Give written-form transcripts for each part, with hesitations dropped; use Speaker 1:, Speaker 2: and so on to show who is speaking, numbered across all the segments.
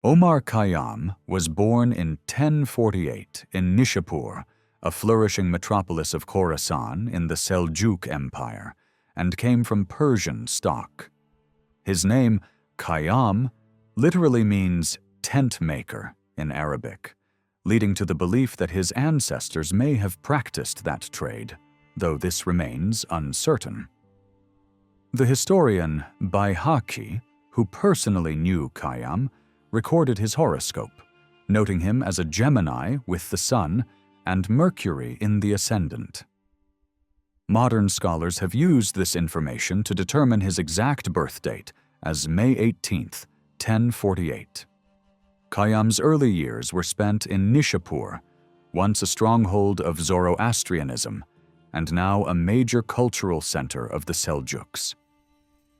Speaker 1: Omar Khayyam was born in 1048 in Nishapur, a flourishing metropolis of Khorasan in the Seljuk Empire, and came from Persian stock. His name, Khayyam, literally means tent maker in Arabic, leading to the belief that his ancestors may have practiced that trade, though this remains uncertain. The historian Baihaqi, who personally knew Khayyam, recorded his horoscope, noting him as a Gemini with the Sun and Mercury in the ascendant. Modern scholars have used this information to determine his exact birth date as May 18, 1048. Khayyam's early years were spent in Nishapur, once a stronghold of Zoroastrianism, and now a major cultural center of the Seljuks.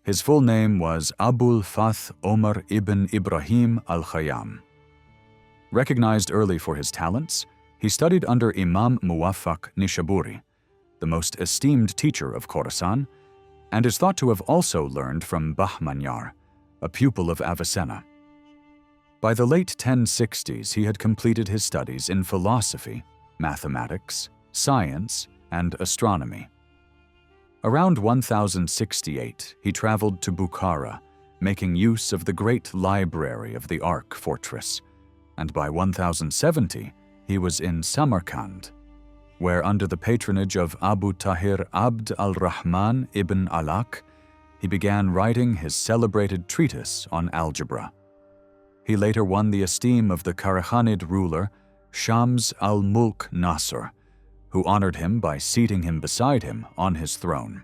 Speaker 1: His full name was Abul Fath Omar ibn Ibrahim al-Khayyam. Recognized early for his talents, he studied under Imam Muwaffaq Nishaburi, the most esteemed teacher of Khorasan, and is thought to have also learned from Bahmanyar, a pupil of Avicenna. By the late 1060s, he had completed his studies in philosophy, mathematics, science, and astronomy. Around 1068, he traveled to Bukhara, making use of the great library of the Ark fortress, and by 1070, he was in Samarkand, where under the patronage of Abu Tahir Abd al-Rahman ibn Alak, he began writing his celebrated treatise on algebra. He later won the esteem of the Karachanid ruler Shams al-Mulk Nasr, who honored him by seating him beside him on his throne.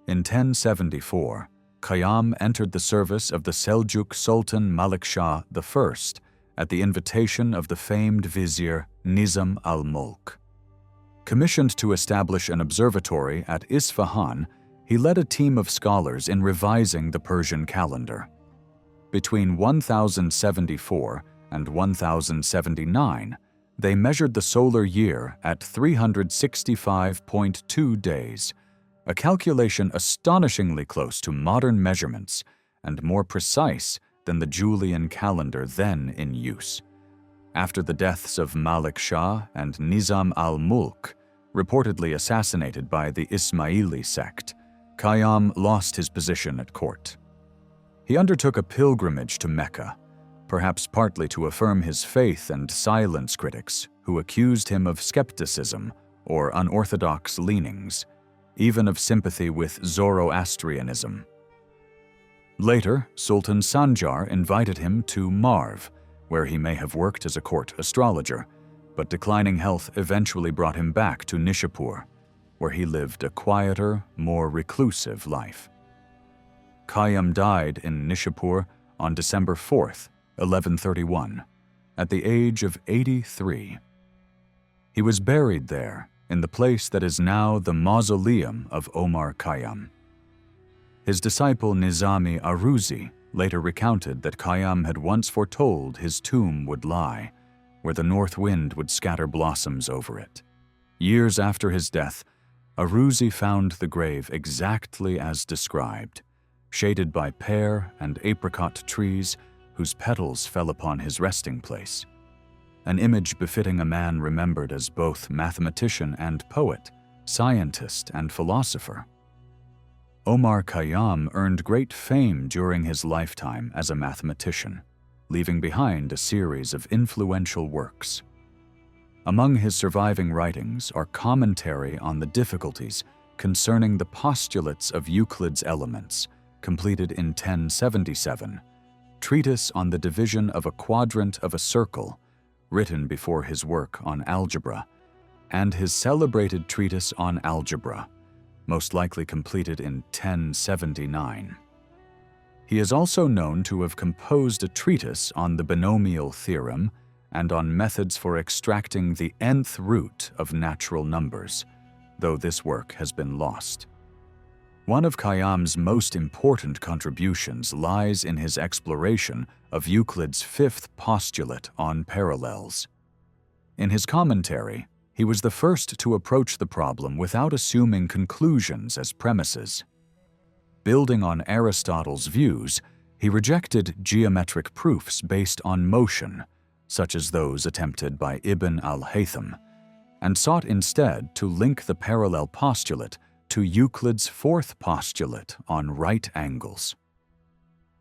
Speaker 1: In 1074, Khayyam entered the service of the Seljuk Sultan Malik Shah I at the invitation of the famed vizier Nizam al-Mulk. Commissioned to establish an observatory at Isfahan, he led a team of scholars in revising the Persian calendar. Between 1074 and 1079, they measured the solar year at 365.2 days, a calculation astonishingly close to modern measurements and more precise than the Julian calendar then in use. After the deaths of Malik Shah and Nizam al-Mulk, reportedly assassinated by the Ismaili sect, Khayyam lost his position at court. He undertook a pilgrimage to Mecca, perhaps partly to affirm his faith and silence critics who accused him of skepticism or unorthodox leanings, even of sympathy with Zoroastrianism. Later, Sultan Sanjar invited him to Marv, where he may have worked as a court astrologer, but declining health eventually brought him back to Nishapur, where he lived a quieter, more reclusive life. Khayyam died in Nishapur on December 4th, 1131, at the age of 83. He was buried there in the place that is now the mausoleum of Omar Khayyam. His disciple Nizami Aruzi later recounted that Khayyam had once foretold his tomb would lie, where the north wind would scatter blossoms over it. Years after his death, Aruzi found the grave exactly as described, shaded by pear and apricot trees whose petals fell upon his resting place, an image befitting a man remembered as both mathematician and poet, scientist and philosopher. Omar Khayyam earned great fame during his lifetime as a mathematician, leaving behind a series of influential works. Among his surviving writings are commentary on the difficulties concerning the postulates of Euclid's Elements, completed in 1077, treatise on the division of a quadrant of a circle, written before his work on algebra, and his celebrated treatise on algebra, most likely completed in 1079. He is also known to have composed a treatise on the binomial theorem and on methods for extracting the nth root of natural numbers, though this work has been lost. One of Khayyam's most important contributions lies in his exploration of Euclid's fifth postulate on parallels. In his commentary, he was the first to approach the problem without assuming conclusions as premises. Building on Aristotle's views, He rejected geometric proofs based on motion, such as those attempted by Ibn al-Haytham, and sought instead to link the parallel postulate to Euclid's fourth postulate on right angles.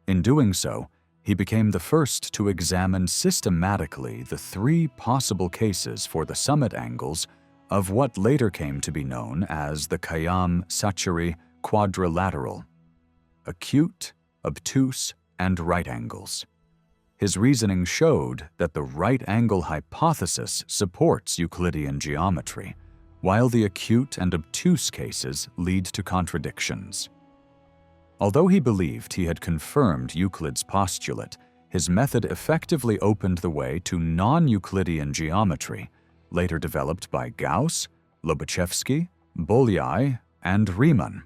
Speaker 1: In doing so, he became the first to examine systematically the three possible cases for the summit angles of what later came to be known as the Khayyam-Sacheri quadrilateral: acute, obtuse, and right angles. His reasoning showed that the right angle hypothesis supports Euclidean geometry, while the acute and obtuse cases lead to contradictions. Although he believed he had confirmed Euclid's postulate, his method effectively opened the way to non-Euclidean geometry, later developed by Gauss, Lobachevsky, Bolyai, and Riemann.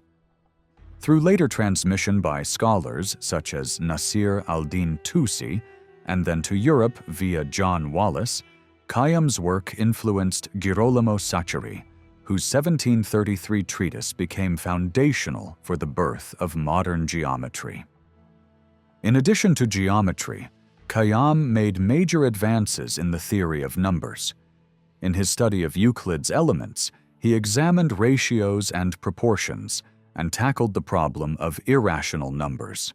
Speaker 1: Through later transmission by scholars such as Nasir al-Din Tusi, and then to Europe via John Wallis, Khayyam's work influenced Girolamo Saccheri, whose 1733 treatise became foundational for the birth of modern geometry. In addition to geometry, Khayyam made major advances in the theory of numbers. In his study of Euclid's elements, he examined ratios and proportions and tackled the problem of irrational numbers.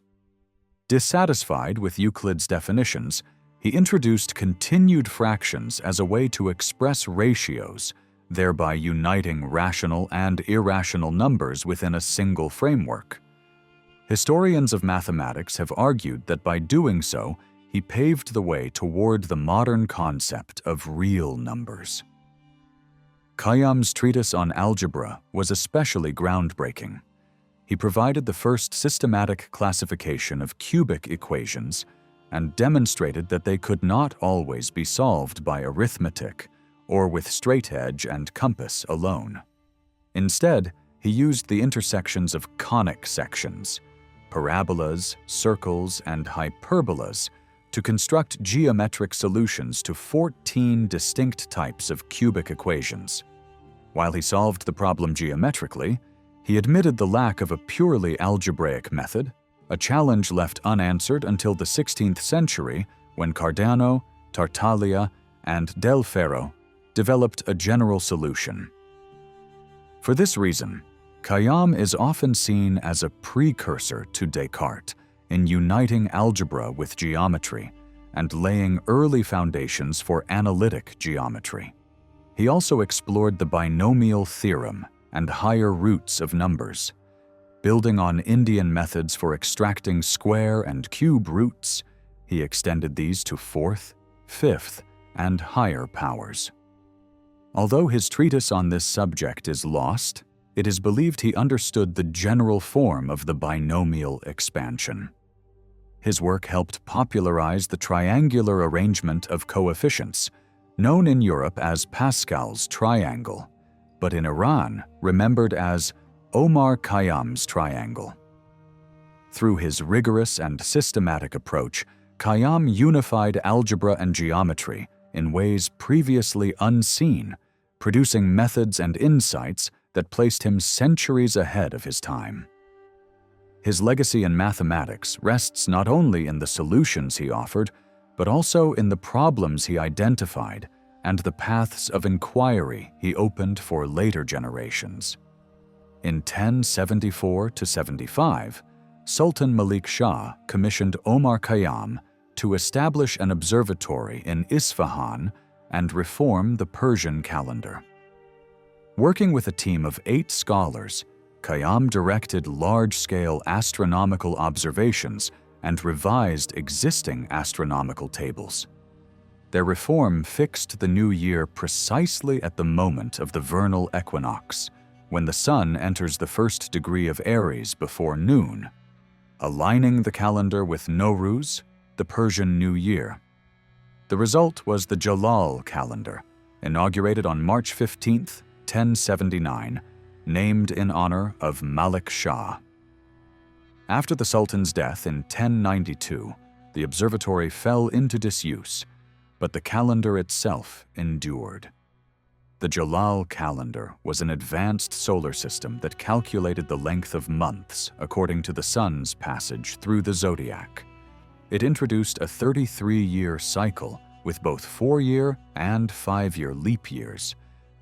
Speaker 1: Dissatisfied with Euclid's definitions, he introduced continued fractions as a way to express ratios, thereby uniting rational and irrational numbers within a single framework. Historians of mathematics have argued that by doing so, he paved the way toward the modern concept of real numbers. Khayyam's treatise on algebra was especially groundbreaking. He provided the first systematic classification of cubic equations and demonstrated that they could not always be solved by arithmetic or with straightedge and compass alone. Instead, he used the intersections of conic sections, parabolas, circles, and hyperbolas to construct geometric solutions to 14 distinct types of cubic equations. While he solved the problem geometrically, he admitted the lack of a purely algebraic method, a challenge left unanswered until the 16th century when Cardano, Tartaglia, and Del Ferro developed a general solution. For this reason, Khayyam is often seen as a precursor to Descartes in uniting algebra with geometry and laying early foundations for analytic geometry. He also explored the binomial theorem and higher roots of numbers. Building on Indian methods for extracting square and cube roots, he extended these to fourth, fifth, and higher powers. Although his treatise on this subject is lost, it is believed he understood the general form of the binomial expansion. His work helped popularize the triangular arrangement of coefficients, known in Europe as Pascal's triangle, but in Iran remembered as Omar Khayyam's triangle. Through his rigorous and systematic approach, Khayyam unified algebra and geometry in ways previously unseen, producing methods and insights that placed him centuries ahead of his time. His legacy in mathematics rests not only in the solutions he offered, but also in the problems he identified and the paths of inquiry he opened for later generations. In 1074–75, Sultan Malik Shah commissioned Omar Khayyam to establish an observatory in Isfahan and reform the Persian calendar. Working with a team of 8 scholars, Khayyam directed large-scale astronomical observations and revised existing astronomical tables. Their reform fixed the new year precisely at the moment of the vernal equinox, when the sun enters the first degree of Aries before noon, aligning the calendar with Nowruz, the Persian New Year. The result was the Jalal calendar, inaugurated on March 15, 1079, named in honor of Malik Shah. After the Sultan's death in 1092, the observatory fell into disuse, but the calendar itself endured. The Jalal calendar was an advanced solar system that calculated the length of months according to the sun's passage through the zodiac. It introduced a 33-year cycle with both 4-year and 5-year leap years,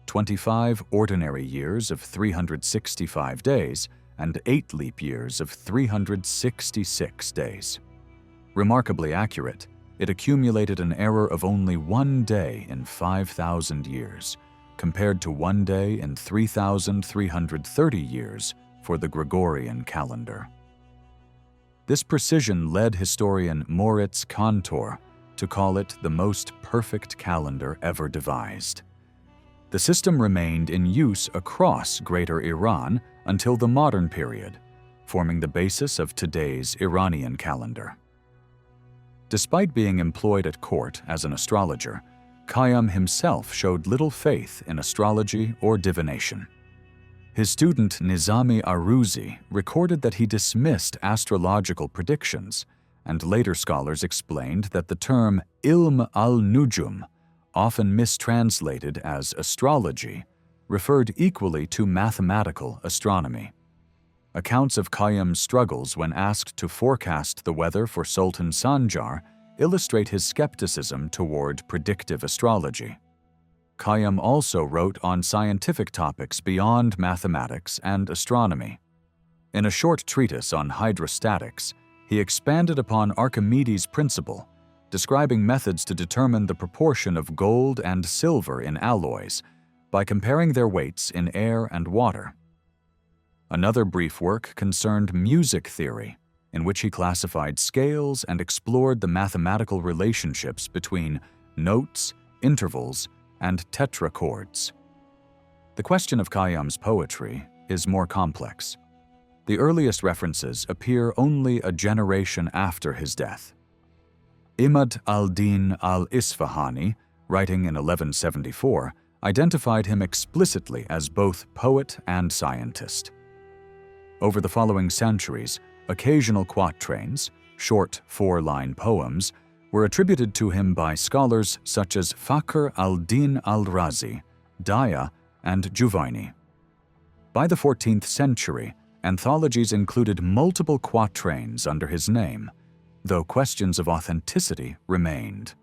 Speaker 1: 25 ordinary years of 365 days, and 8 leap years of 366 days. Remarkably accurate, it accumulated an error of only 1 day in 5,000 years, compared to 1 day in 3,330 years for the Gregorian calendar. This precision led historian Moritz Cantor to call it the most perfect calendar ever devised. The system remained in use across Greater Iran until the modern period, forming the basis of today's Iranian calendar. Despite being employed at court as an astrologer, Khayyam himself showed little faith in astrology or divination. His student Nizami Aruzi recorded that he dismissed astrological predictions, and later scholars explained that the term ilm al-nujum, often mistranslated as astrology, referred equally to mathematical astronomy. Accounts of Khayyam's struggles when asked to forecast the weather for Sultan Sanjar illustrate his skepticism toward predictive astrology. Khayyam also wrote on scientific topics beyond mathematics and astronomy. In a short treatise on hydrostatics, he expanded upon Archimedes' principle, describing methods to determine the proportion of gold and silver in alloys by comparing their weights in air and water. Another brief work concerned music theory, in which he classified scales and explored the mathematical relationships between notes, intervals, and tetrachords. The question of Khayyam's poetry is more complex. The earliest references appear only a generation after his death. Imad al-Din al-Isfahani, writing in 1174, identified him explicitly as both poet and scientist. Over the following centuries, occasional quatrains, short 4-line poems, were attributed to him by scholars such as Fakhr al-Din al-Razi, Daya, and Juvaini. By the 14th century, anthologies included multiple quatrains under his name, though questions of authenticity remained.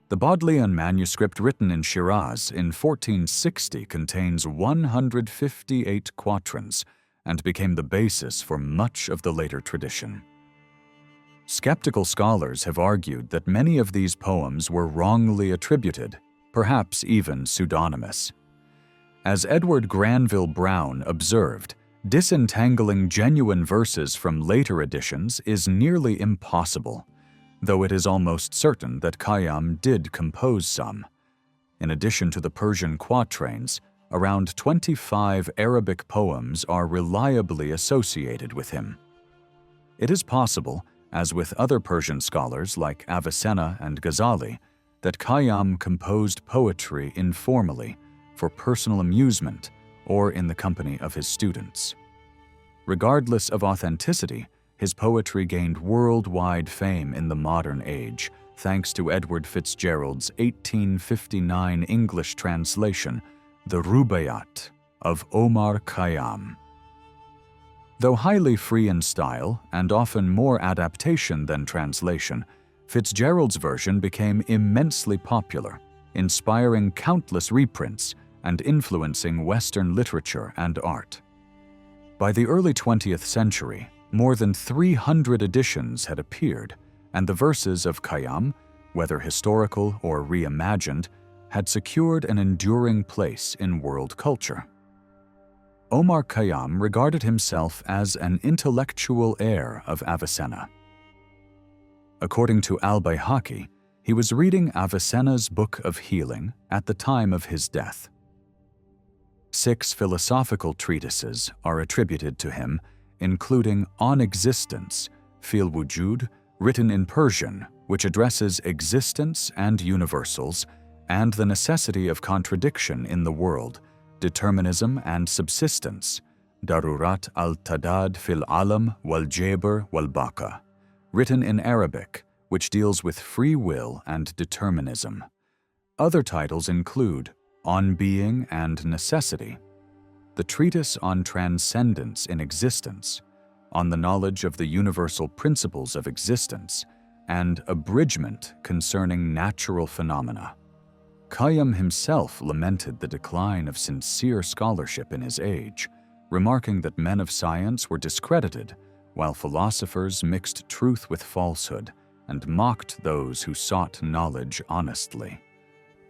Speaker 1: The Bodleian manuscript written in Shiraz in 1460 contains 158 quatrains and became the basis for much of the later tradition. Skeptical scholars have argued that many of these poems were wrongly attributed, perhaps even pseudonymous. As Edward Granville Browne observed, disentangling genuine verses from later editions is nearly impossible, though it is almost certain that Khayyam did compose some. In addition to the Persian quatrains, around 25 Arabic poems are reliably associated with him. It is possible, as with other Persian scholars like Avicenna and Ghazali, that Khayyam composed poetry informally for personal amusement or in the company of his students. Regardless of authenticity, his poetry gained worldwide fame in the modern age, thanks to Edward Fitzgerald's 1859 English translation, the Rubaiyat, of Omar Khayyam. Though highly free in style and often more adaptation than translation, Fitzgerald's version became immensely popular, inspiring countless reprints and influencing Western literature and art. By the early 20th century, more than 300 editions had appeared, and the verses of Khayyam, whether historical or reimagined, had secured an enduring place in world culture. Omar Khayyam regarded himself as an intellectual heir of Avicenna. According to al-Bayhaqi, he was reading Avicenna's Book of Healing at the time of his death. 6 philosophical treatises are attributed to him, including On Existence, Fil Wujud, written in Persian, which addresses existence and universals, and the necessity of contradiction in the world, determinism and subsistence, Darurat al-Tadad fil Alam wal Jabr wal Baqa, written in Arabic, which deals with free will and determinism. Other titles include On Being and Necessity, the Treatise on Transcendence in Existence, On the Knowledge of the Universal Principles of Existence, and abridgment concerning natural phenomena. Khayyam himself lamented the decline of sincere scholarship in his age, remarking that men of science were discredited, while philosophers mixed truth with falsehood and mocked those who sought knowledge honestly.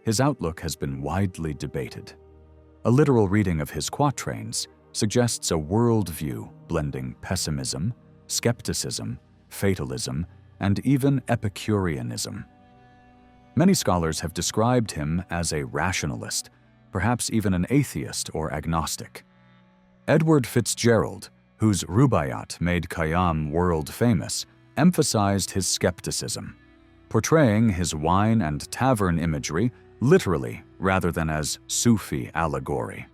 Speaker 1: His outlook has been widely debated. A literal reading of his quatrains suggests a worldview blending pessimism, skepticism, fatalism, and even Epicureanism. Many scholars have described him as a rationalist, perhaps even an atheist or agnostic. Edward Fitzgerald, whose Rubaiyat made Khayyam world famous, emphasized his skepticism, portraying his wine and tavern imagery literally rather than as Sufi allegory.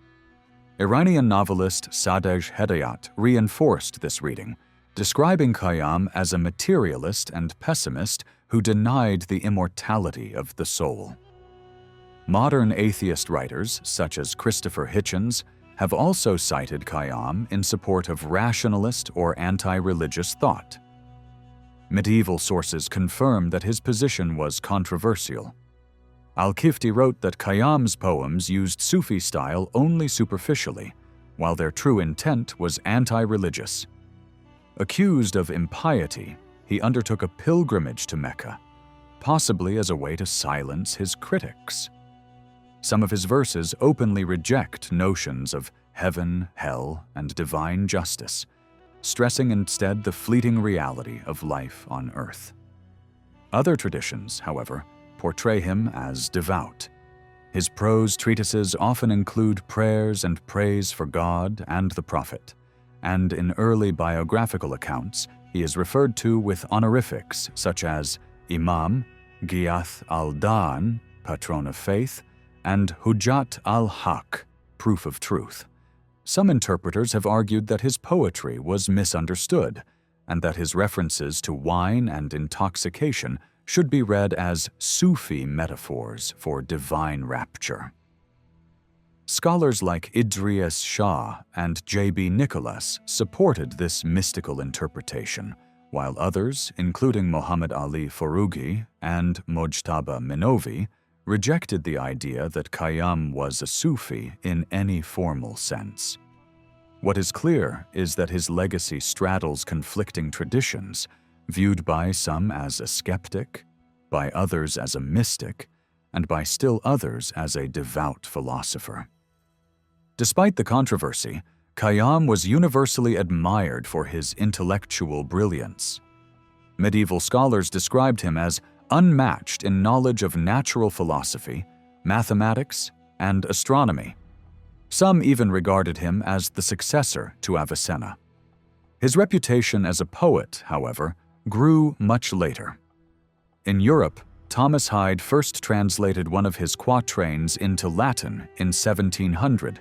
Speaker 1: Iranian novelist Sadegh Hedayat reinforced this reading, describing Khayyam as a materialist and pessimist who denied the immortality of the soul. Modern atheist writers, such as Christopher Hitchens, have also cited Khayyam in support of rationalist or anti-religious thought. Medieval sources confirm that his position was controversial. Al-Kifti wrote that Khayyam's poems used Sufi style only superficially, while their true intent was anti-religious. Accused of impiety, he undertook a pilgrimage to Mecca, possibly as a way to silence his critics. Some of his verses openly reject notions of heaven, hell, and divine justice, stressing instead the fleeting reality of life on earth. Other traditions, however, portray him as devout. His prose treatises often include prayers and praise for God and the Prophet, and in early biographical accounts, he is referred to with honorifics such as Imam, Ghiyath al-Dan, patron of faith, and Hujjat al-Haq, proof of truth. Some interpreters have argued that his poetry was misunderstood, and that his references to wine and intoxication should be read as Sufi metaphors for divine rapture. Scholars like Idries Shah and J.B. Nicholas supported this mystical interpretation, while others, including Muhammad Ali Foroughi and Mojtaba Minovi, rejected the idea that Khayyam was a Sufi in any formal sense. What is clear is that his legacy straddles conflicting traditions, viewed by some as a skeptic, by others as a mystic, and by still others as a devout philosopher. Despite the controversy, Khayyam was universally admired for his intellectual brilliance. Medieval scholars described him as unmatched in knowledge of natural philosophy, mathematics, and astronomy. Some even regarded him as the successor to Avicenna. His reputation as a poet, however, grew much later. In Europe, Thomas Hyde first translated one of his quatrains into Latin in 1700,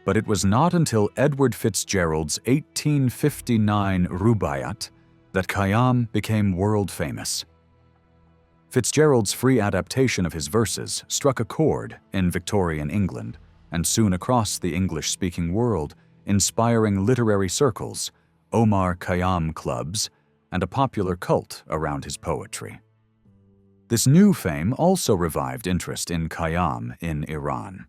Speaker 1: but it was not until Edward Fitzgerald's 1859 Rubaiyat that Khayyam became world famous. Fitzgerald's free adaptation of his verses struck a chord in Victorian England and soon across the English-speaking world, inspiring literary circles, Omar Khayyam clubs, and a popular cult around his poetry. This new fame also revived interest in Khayyam in Iran.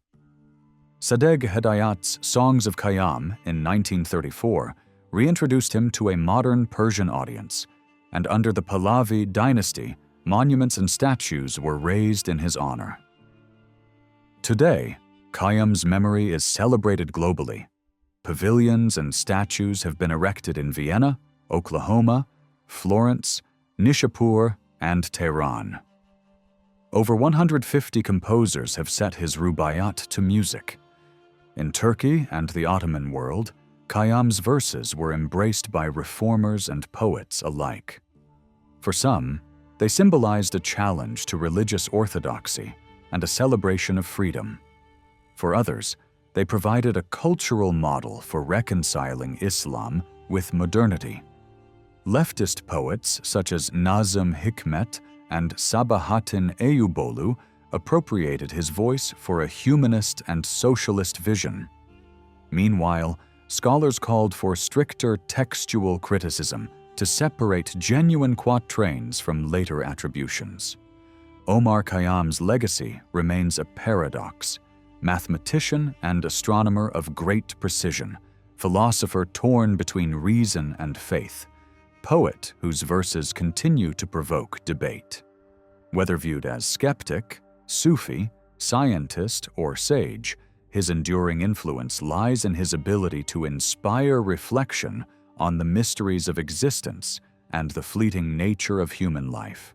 Speaker 1: Sadegh Hedayat's Songs of Khayyam in 1934 reintroduced him to a modern Persian audience, and under the Pahlavi dynasty, monuments and statues were raised in his honor. Today, Khayyam's memory is celebrated globally. Pavilions and statues have been erected in Vienna, Oklahoma, Florence, Nishapur, and Tehran. Over 150 composers have set his Rubaiyat to music. In Turkey and the Ottoman world, Khayyam's verses were embraced by reformers and poets alike. For some, they symbolized a challenge to religious orthodoxy and a celebration of freedom. For others, they provided a cultural model for reconciling Islam with modernity. Leftist poets such as Nazım Hikmet and Sabahattin Eyüboğlu appropriated his voice for a humanist and socialist vision. Meanwhile, scholars called for stricter textual criticism to separate genuine quatrains from later attributions. Omar Khayyam's legacy remains a paradox: mathematician and astronomer of great precision, philosopher torn between reason and faith, poet whose verses continue to provoke debate. Whether viewed as skeptic, Sufi, scientist, or sage, his enduring influence lies in his ability to inspire reflection on the mysteries of existence and the fleeting nature of human life.